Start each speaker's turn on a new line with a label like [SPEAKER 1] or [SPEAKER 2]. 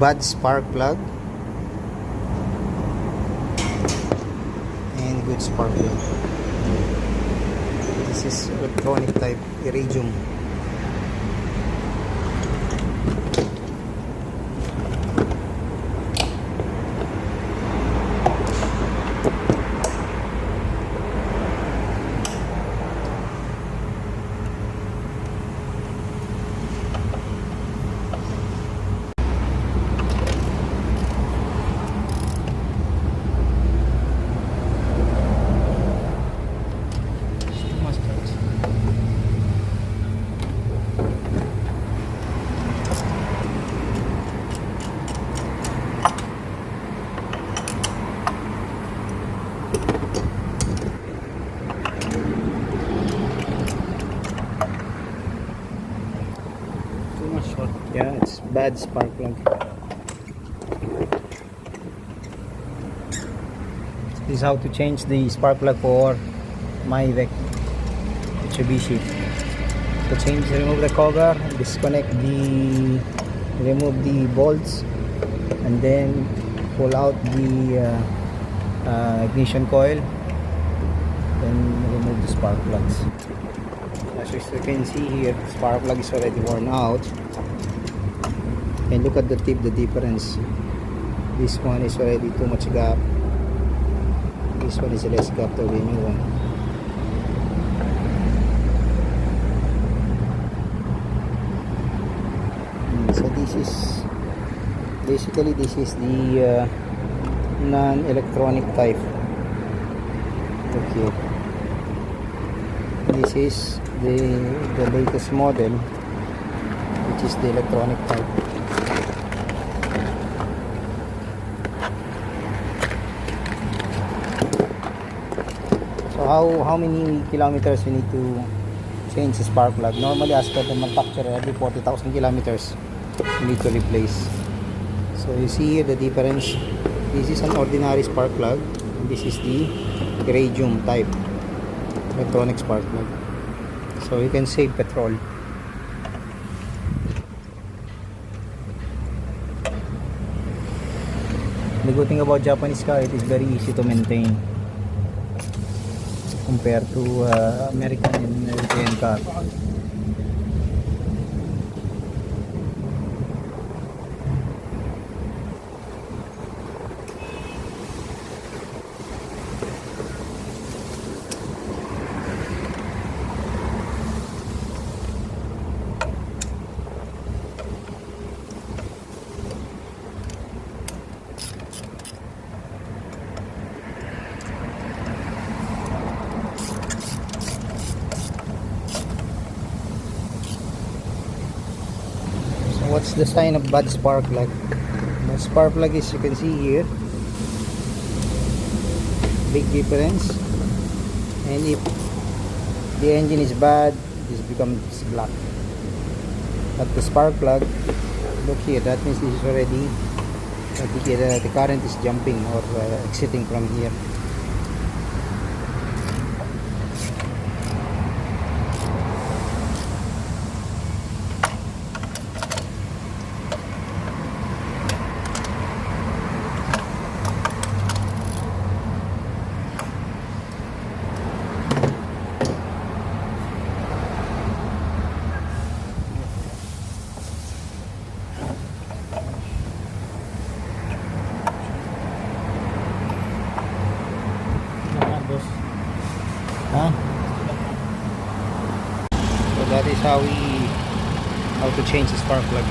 [SPEAKER 1] bad spark plug and good spark plug. This is electronic type iridium. Yeah, it's bad spark plug. This is how to change the spark plug for my Mitsubishi. To change, remove the cover, disconnect remove the bolts, and then pull out the ignition coil, then remove the spark plugs. As you can see here, the spark plug is already worn out. And look at the tip, the difference. This one is already too much gap. This one is less gap to the new one. So this is basically the non-electronic type. Okay. This is the latest model, which is the electronic type. How many kilometers you need to change the spark plug? Normally, as per the manufacturer, every 40,000 kilometers you need to replace. So you see here the difference. This is an ordinary spark plug, and this is the iridium type electronic spark plug. So you can save petrol. The good thing about Japanese car, it is very easy to maintain compared to American and European car. What's the sign of bad spark plug? The spark plug is, you can see here, big difference. And if the engine is bad, this becomes black. But the spark plug, look here, that means this is already the current is jumping or exiting from here. So that is how to change the spark plug.